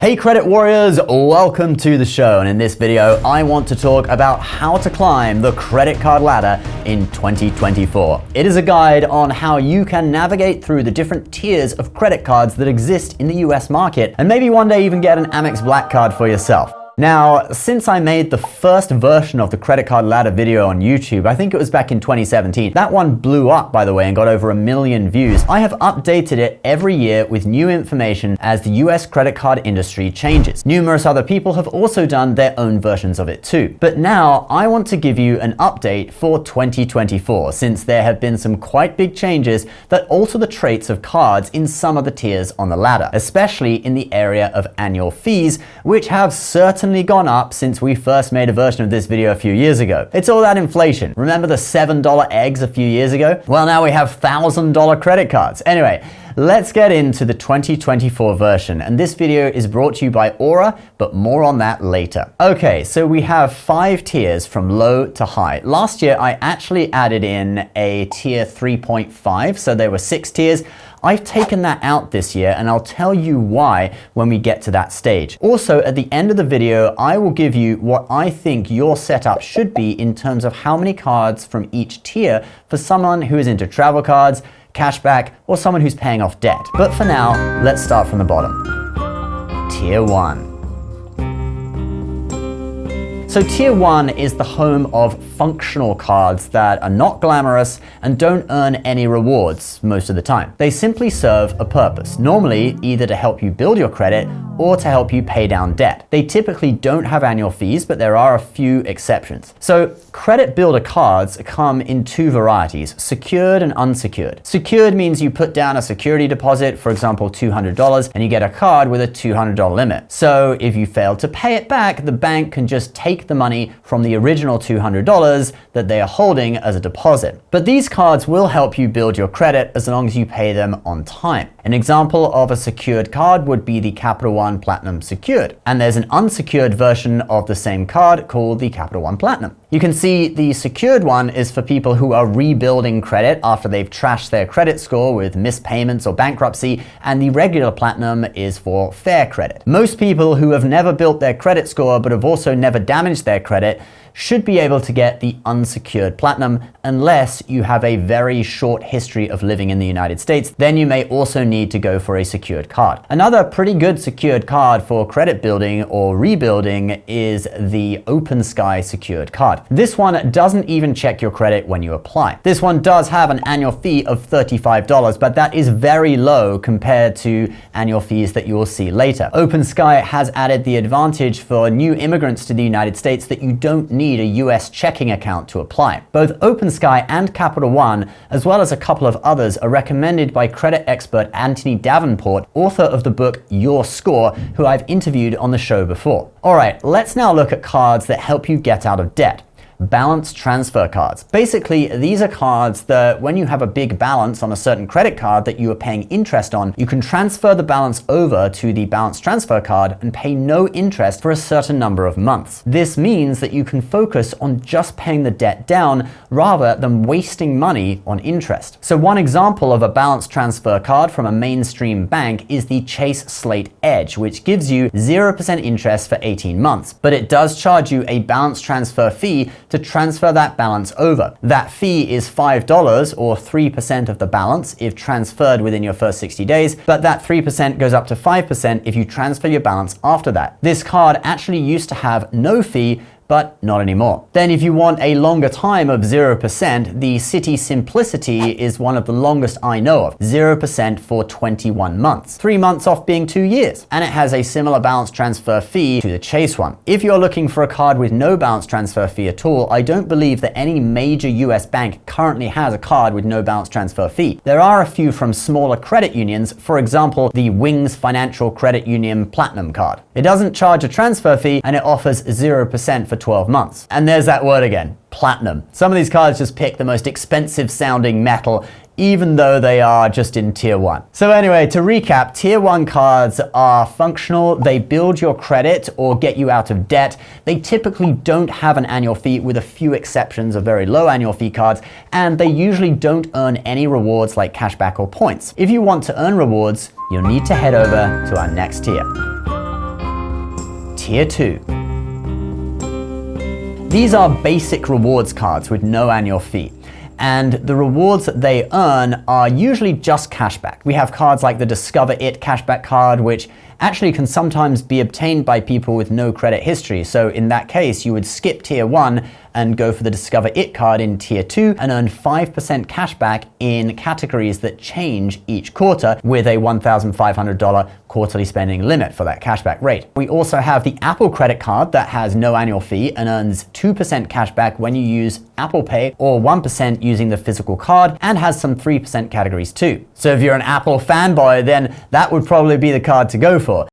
Hey credit warriors, welcome to the show, and in this video I want to talk about how to climb the credit card ladder in 2024. It is a guide on how you can navigate through the different tiers of credit cards that exist in the US market and maybe one day even get an Amex Black Card for yourself. Now, since I made the first version of the credit card ladder video on YouTube, I think it was back in 2017, that one blew up, by the way, and got over 1 million views. I have updated it every year with new information as the US credit card industry changes. Numerous other people have also done their own versions of it too. But now I want to give you an update for 2024, since there have been some quite big changes that alter the traits of cards in some of the tiers on the ladder, especially in the area of annual fees, which have certainly gone up since we first made a version of this video a few years ago. It's all that inflation. Remember the $7 eggs a few years ago? Well, now we have $1,000 credit cards. Anyway, let's get into the 2024 version, and this video is brought to you by Aura, but more on that later. Okay, so we have 5 tiers from low to high. Last year, I actually added in a tier 3.5, so there were 6 tiers. I've taken that out this year, and I'll tell you why when we get to that stage. Also, at the end of the video, I will give you what I think your setup should be in terms of how many cards from each tier for someone who is into travel cards, cashback, or someone who's paying off debt. But for now, let's start from the bottom. Tier 1. So Tier 1 is the home of functional cards that are not glamorous and don't earn any rewards most of the time. They simply serve a purpose, normally either to help you build your credit or to help you pay down debt. They typically don't have annual fees, but there are a few exceptions. So credit builder cards come in 2 varieties, secured and unsecured. Secured means you put down a security deposit, for example, $200, and you get a card with a $200 limit. So if you fail to pay it back, the bank can just take the money from the original $200 that they are holding as a deposit. But these cards will help you build your credit as long as you pay them on time. An example of a secured card would be the Capital One Platinum Secured. And there's an unsecured version of the same card called the Capital One Platinum. You can see the secured one is for people who are rebuilding credit after they've trashed their credit score with missed payments or bankruptcy, and the regular Platinum is for fair credit. Most people who have never built their credit score but have also never damaged their credit should be able to get the unsecured Platinum unless you have a very short history of living in the United States. Then you may also need to go for a secured card. Another pretty good secured card for credit building or rebuilding is the Open Sky secured card. This one doesn't even check your credit when you apply. This one does have an annual fee of $35, but that is very low compared to annual fees that you will see later. Open Sky has added the advantage for new immigrants to the United States that you don't need a US checking account to apply. Both Open Sky and Capital One, as well as a couple of others, are recommended by credit expert Anthony Davenport, author of the book Your Score, who I've interviewed on the show before. All right, let's now look at cards that help you get out of debt. Balance transfer cards. Basically, these are cards that when you have a big balance on a certain credit card that you are paying interest on, you can transfer the balance over to the balance transfer card and pay no interest for a certain number of months. This means that you can focus on just paying the debt down rather than wasting money on interest. So one example of a balance transfer card from a mainstream bank is the Chase Slate Edge, which gives you 0% interest for 18 months, but it does charge you a balance transfer fee to transfer that balance over. That fee is $5 or 3% of the balance if transferred within your first 60 days, but that 3% goes up to 5% if you transfer your balance after that. This card actually used to have no fee, but not anymore. Then if you want a longer time of 0%, the City Simplicity is one of the longest I know of, 0% for 21 months, 3 months off being 2 years. And it has a similar balance transfer fee to the Chase one. If you're looking for a card with no balance transfer fee at all, I don't believe that any major US bank currently has a card with no balance transfer fee. There are a few from smaller credit unions, for example, the Wings Financial Credit Union Platinum card. It doesn't charge a transfer fee and it offers 0% for 12 months. And there's that word again, platinum. Some of these cards just pick the most expensive sounding metal, even though they are just in tier 1. So anyway, to recap, tier 1 cards are functional. They build your credit or get you out of debt. They typically don't have an annual fee, with a few exceptions of very low annual fee cards, and they usually don't earn any rewards like cashback or points. If you want to earn rewards, you'll need to head over to our next tier. Tier 2. These are basic rewards cards with no annual fee. And the rewards that they earn are usually just cashback. We have cards like the Discover It cashback card, which actually can sometimes be obtained by people with no credit history. So in that case, you would skip Tier 1 and go for the Discover It card in Tier 2 and earn 5% cashback in categories that change each quarter with a $1,500 quarterly spending limit for that cashback rate. We also have the Apple credit card that has no annual fee and earns 2% cashback when you use Apple Pay or 1% using the physical card, and has some 3% categories too. So if you're an Apple fanboy, then that would probably be the card to go for.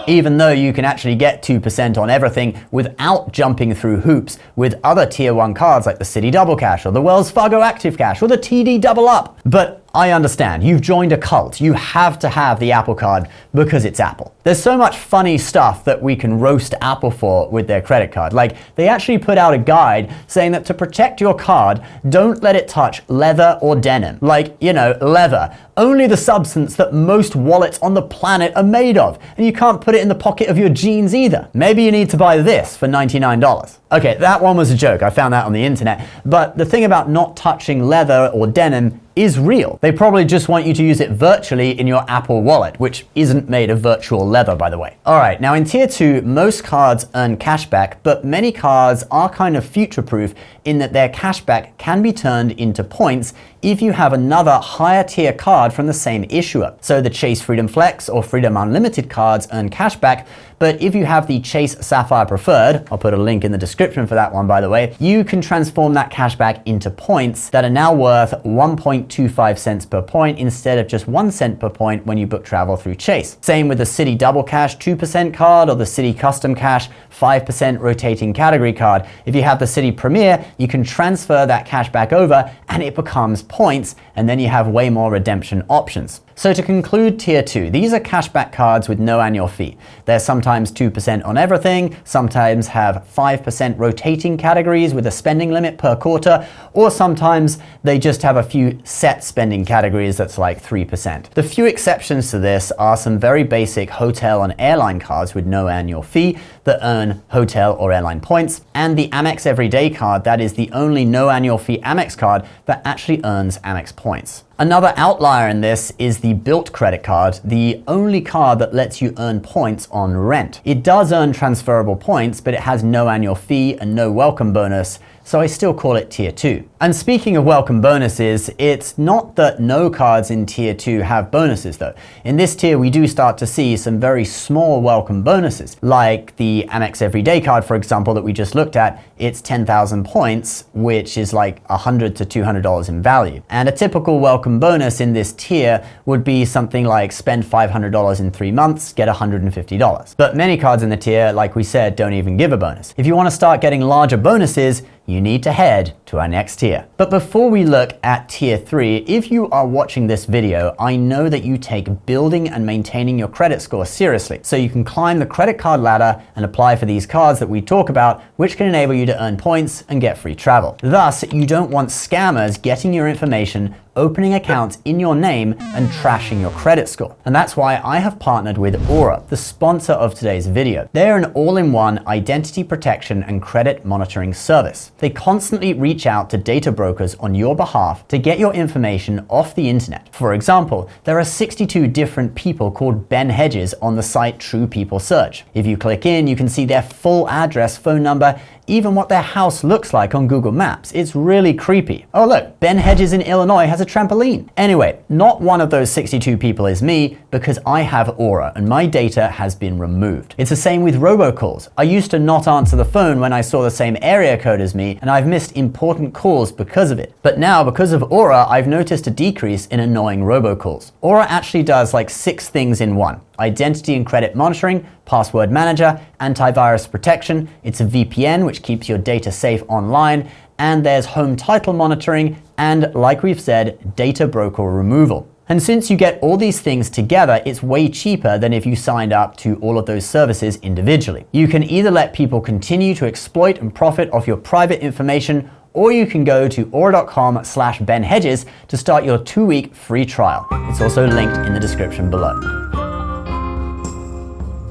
Even though you can actually get 2% on everything without jumping through hoops with other Tier 1 cards like the Citi Double Cash or the Wells Fargo Active Cash or the TD Double Up. But I understand, you've joined a cult. You have to have the Apple card because it's Apple. There's so much funny stuff that we can roast Apple for with their credit card. Like, they actually put out a guide saying that to protect your card, don't let it touch leather or denim. Like, you know, leather. Only the substance that most wallets on the planet are made of. And you can't put it in the pocket of your jeans either. Maybe you need to buy this for $99. Okay, that one was a joke. I found that on the internet. But the thing about not touching leather or denim is real. They probably just want you to use it virtually in your Apple Wallet, which isn't made of virtual leather, by the way. All right, now in Tier 2, most cards earn cashback, but many cards are kind of future-proof in that their cashback can be turned into points if you have another higher tier card from the same issuer. So the Chase Freedom Flex or Freedom Unlimited cards earn cashback, but if you have the Chase Sapphire Preferred, I'll put a link in the description for that one, by the way, you can transform that cashback into points that are now worth 1.25 cents per point instead of just 1 cent per point when you book travel through Chase. Same with the Citi Double Cash 2% card or the Citi Custom Cash 5% rotating category card. If you have the Citi Premier, you can transfer that cashback over and it becomes points, and then you have way more redemption options. So to conclude Tier 2, these are cashback cards with no annual fee. They're sometimes 2% on everything, sometimes have 5% rotating categories with a spending limit per quarter, or sometimes they just have a few set spending categories that's like 3%. The few exceptions to this are some very basic hotel and airline cards with no annual fee that earn hotel or airline points, and the Amex Everyday card that is the only no annual fee Amex card that actually earns Amex points. Another outlier in this is the Bilt credit card, the only card that lets you earn points on rent. It does earn transferable points, but it has no annual fee and no welcome bonus, so I still call it Tier 2. And speaking of welcome bonuses, it's not that no cards in Tier 2 have bonuses though. In this tier, we do start to see some very small welcome bonuses, like the Amex Everyday card, for example, that we just looked at. It's 10,000 points, which is like $100 to $200 in value. And a typical welcome bonus in this tier would be something like spend $500 in 3 months, get $150. But many cards in the tier, like we said, don't even give a bonus. If you want to start getting larger bonuses, you need to head to our next tier. But before we look at Tier 3, if you are watching this video, I know that you take building and maintaining your credit score seriously. So you can climb the credit card ladder and apply for these cards that we talk about, which can enable you to earn points and get free travel. Thus, you don't want scammers getting your information, opening accounts in your name, and trashing your credit score. And that's why I have partnered with Aura, the sponsor of today's video. They're an all-in-one identity protection and credit monitoring service. They constantly reach out to data brokers on your behalf to get your information off the internet. For example, there are 62 different people called Ben Hedges on the site True People Search. If you click in, you can see their full address, phone number, even what their house looks like on Google Maps. It's really creepy. Oh look, Ben Hedges in Illinois has a trampoline. Anyway, not one of those 62 people is me because I have Aura and my data has been removed. It's the same with robocalls. I used to not answer the phone when I saw the same area code as me, and I've missed important calls because of it. But now, because of Aura, I've noticed a decrease in annoying robocalls. Aura actually does like 6 things in one: identity and credit monitoring, password manager, antivirus protection, it's a VPN which keeps your data safe online, and there's home title monitoring, and like we've said, data broker removal. And since you get all these things together, it's way cheaper than if you signed up to all of those services individually. You can either let people continue to exploit and profit off your private information, or you can go to aura.com/benhedges to start your 2-week free trial. It's also linked in the description below.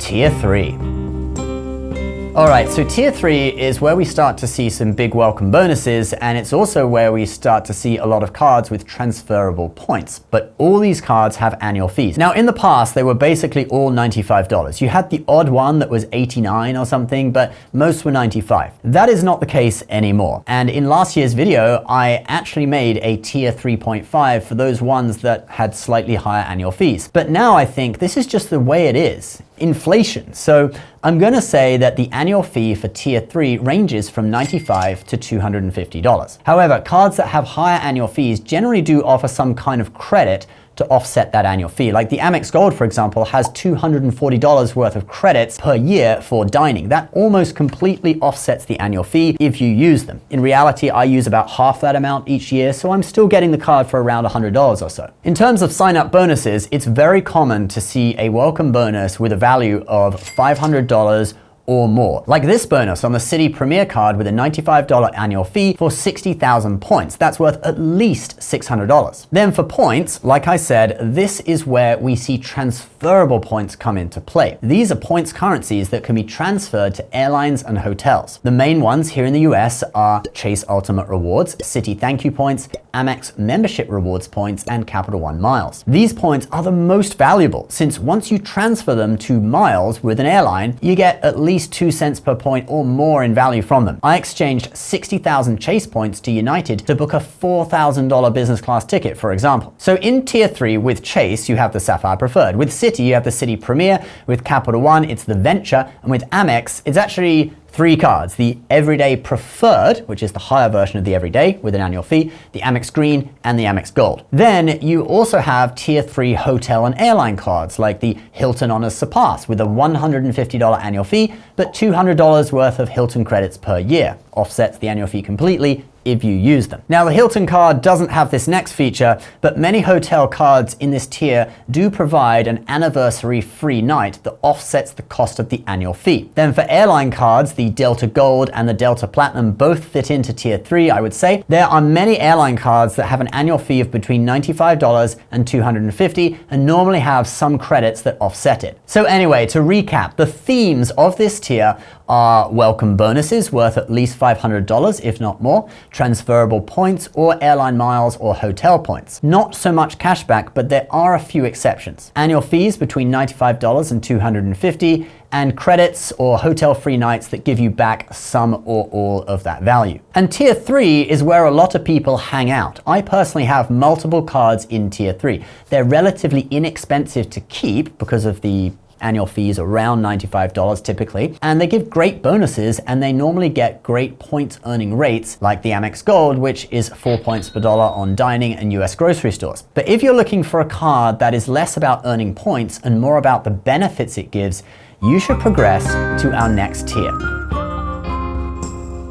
Tier 3. Alright, so Tier 3 is where we start to see some big welcome bonuses, and it's also where we start to see a lot of cards with transferable points. But all these cards have annual fees. Now, in the past, they were basically all $95. You had the odd one that was $89 or something, but most were $95. That is not the case anymore. And in last year's video, I actually made a Tier 3.5 for those ones that had slightly higher annual fees. But now I think this is just the way it is. Inflation. So I'm going to say that the annual fee for Tier 3 ranges from $95 to $250. However, cards that have higher annual fees generally do offer some kind of credit to offset that annual fee. Like the Amex Gold, for example, has $240 worth of credits per year for dining. That almost completely offsets the annual fee if you use them. In reality, I use about half that amount each year, so I'm still getting the card for around $100 or so. In terms of sign-up bonuses, it's very common to see a welcome bonus with a value of $500 or more. Like this bonus on the City Premier card with a $95 annual fee for 60,000 points. That's worth at least $600. Then for points, like I said, this is where we see transferable points come into play. These are points currencies that can be transferred to airlines and hotels. The main ones here in the US are Chase Ultimate Rewards, Citi Thank You Points, Amex Membership Rewards Points, and Capital One Miles. These points are the most valuable since once you transfer them to miles with an airline, you get at least 2 cents per point or more in value from them. I exchanged 60,000 Chase points to United to book a $4,000 business class ticket, for example. So in Tier 3 with Chase, you have the Sapphire Preferred. With Citi, you have the Citi Premier. With Capital One, it's the Venture. And with Amex, it's actually 3 cards: the Everyday Preferred, which is the higher version of the Everyday with an annual fee, the Amex Green, and the Amex Gold. Then you also have Tier 3 hotel and airline cards like the Hilton Honors Surpass with a $150 annual fee, but $200 worth of Hilton credits per year. Offsets the annual fee completely if you use them. Now, the Hilton card doesn't have this next feature, but many hotel cards in this tier do provide an anniversary free night that offsets the cost of the annual fee. Then for airline cards, the Delta Gold and the Delta Platinum both fit into Tier 3, I would say. There are many airline cards that have an annual fee of between $95 and $250 and normally have some credits that offset it. So anyway, to recap, the themes of this tier are welcome bonuses worth at least $500, if not more, transferable points or airline miles or hotel points. Not so much cashback, but there are a few exceptions. Annual fees between $95 and $250, and credits or hotel free nights that give you back some or all of that value. And Tier 3 is where a lot of people hang out. I personally have multiple cards in Tier 3. They're relatively inexpensive to keep because of the annual fees around $95 typically, and they give great bonuses, and they normally get great points earning rates like the Amex Gold, which is 4 points per dollar on dining and US grocery stores. But if you're looking for a card that is less about earning points and more about the benefits it gives, you should progress to our next tier.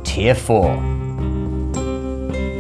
Tier 4.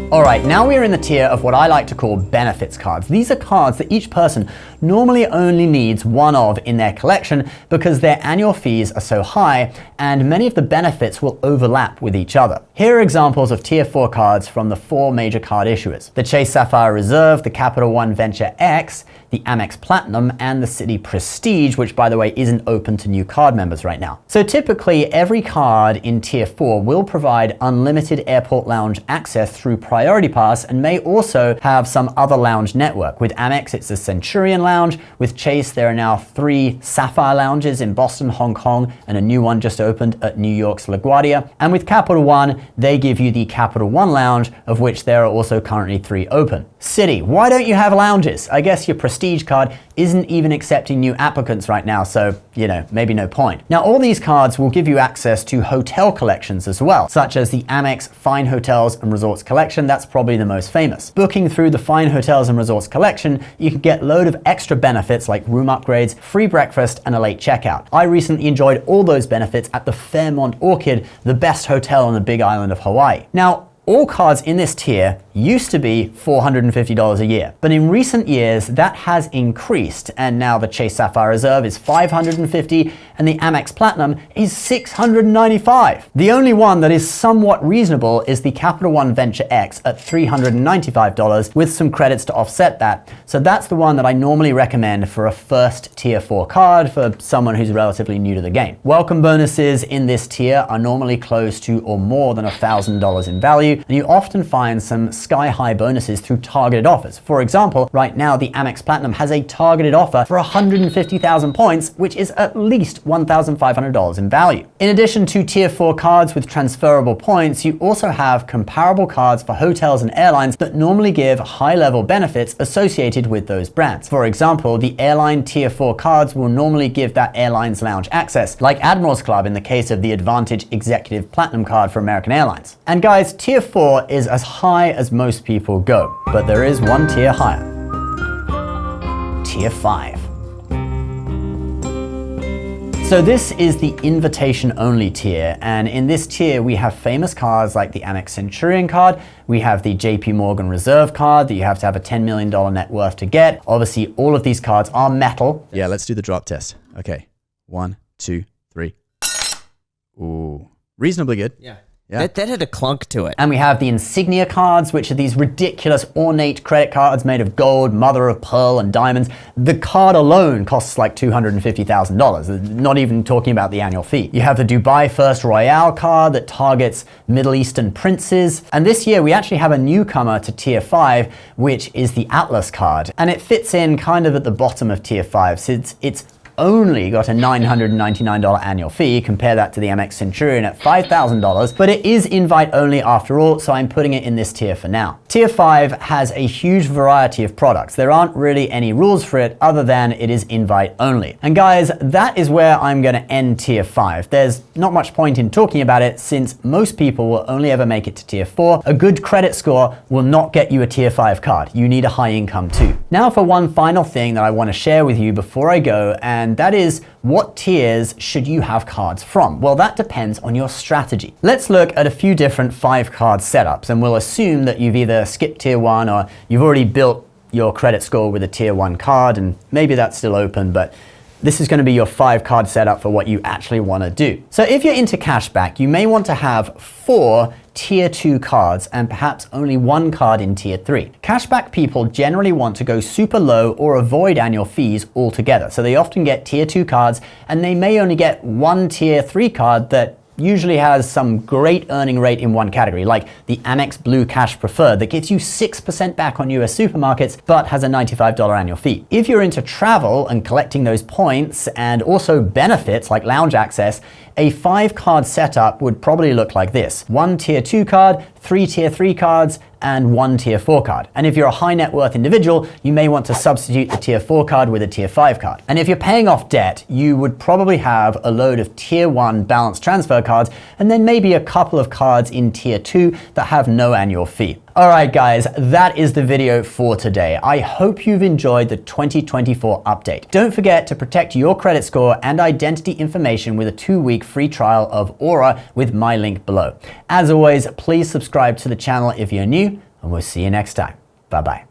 Alright, now we're in the tier of what I like to call benefits cards. These are cards that each person normally only needs one of in their collection because their annual fees are so high and many of the benefits will overlap with each other. Here are examples of Tier 4 cards from the 4 major card issuers: the Chase Sapphire Reserve, the Capital One Venture X, the Amex Platinum, and the Citi Prestige, which by the way isn't open to new card members right now. So typically every card in Tier 4 will provide unlimited airport lounge access through Priority Pass and may also have some other lounge network. With Amex, it's the Centurion Lounge. With Chase, there are now 3 Sapphire Lounges in Boston, Hong Kong, and a new one just opened at New York's LaGuardia. And with Capital One, they give you the Capital One Lounge, of which there are also currently 3 open. Citi, why don't you have lounges? I guess your Prestige card isn't even accepting new applicants right now, so, maybe no point. Now, all these cards will give you access to hotel collections as well, such as the Amex Fine Hotels and Resorts Collection. That's probably the most famous. Booking through the Fine Hotels and Resorts Collection, you can get a load of extra benefits like room upgrades, free breakfast, and a late checkout. I recently enjoyed all those benefits at the Fairmont Orchid, the best hotel on the Big Island of Hawaii. Now, all cards in this tier used to be $450 a year. But in recent years, that has increased, and now the Chase Sapphire Reserve is $550 and the Amex Platinum is $695. The only one that is somewhat reasonable is the Capital One Venture X at $395 with some credits to offset that. So that's the one that I normally recommend for a first tier 4 card for someone who's relatively new to the game. Welcome bonuses in this tier are normally close to or more than $1,000 in value, and you often find some sky-high bonuses through targeted offers. For example, right now the Amex Platinum has a targeted offer for 150,000 points, which is at least $1,500 in value. In addition to tier 4 cards with transferable points, you also have comparable cards for hotels and airlines that normally give high-level benefits associated with those brands. For example, the airline tier 4 cards will normally give that airline's lounge access, like Admirals Club in the case of the Advantage Executive Platinum card for American Airlines. And guys, tier 4 is as high as most people go, but there is one tier higher. Tier 5. So this is the invitation-only tier, and in this tier we have famous cards like the Amex Centurion card, we have the JP Morgan Reserve card that you have to have a $10 million net worth to get. Obviously, all of these cards are metal. Yeah, let's do the drop test. Okay, 1, 2, 3. Ooh, reasonably good. Yeah. Yeah. That had a clunk to it. And we have the insignia cards, which are these ridiculous ornate credit cards made of gold, mother of pearl, and diamonds. The card alone costs like $250,000, not even talking about the annual fee. You have the Dubai First Royale card that targets Middle Eastern princes. And this year we actually have a newcomer to tier 5, which is the Atlas card. And it fits in kind of at the bottom of tier 5, since it's only got a $999 annual fee. Compare that to the Amex Centurion at $5,000, but it is invite only after all, so I'm putting it in this tier for now. Tier 5 has a huge variety of products. There aren't really any rules for it other than it is invite only. And guys, that is where I'm gonna end tier 5. There's not much point in talking about it since most people will only ever make it to tier 4. A good credit score will not get you a tier 5 card. You need a high income too. Now for one final thing that I wanna share with you before I go, and that is, what tiers should you have cards from? Well, that depends on your strategy. Let's look at a few different 5-card setups, and we'll assume that you've either skipped tier 1 or you've already built your credit score with a tier 1 card, and maybe that's still open, but this is going to be your 5-card setup for what you actually want to do. So if you're into cashback, you may want to have 4 tier 2 cards and perhaps only 1 card in tier 3. Cashback people generally want to go super low or avoid annual fees altogether. So they often get tier 2 cards and they may only get 1 tier 3 card that usually has some great earning rate in one category, like the Amex Blue Cash Preferred that gives you 6% back on US supermarkets, but has a $95 annual fee. If you're into travel and collecting those points and also benefits like lounge access, a 5-card setup would probably look like this. 1 tier 2 card, 3 tier 3 cards, and 1 tier 4 card. And if you're a high net worth individual, you may want to substitute the tier 4 card with a tier 5 card. And if you're paying off debt, you would probably have a load of tier 1 balance transfer cards, and then maybe a couple of cards in tier 2 that have no annual fee. All right, guys, that is the video for today. I hope you've enjoyed the 2024 update. Don't forget to protect your credit score and identity information with a 2-week free trial of Aura with my link below. As always, please subscribe to the channel if you're new, and we'll see you next time. Bye-bye.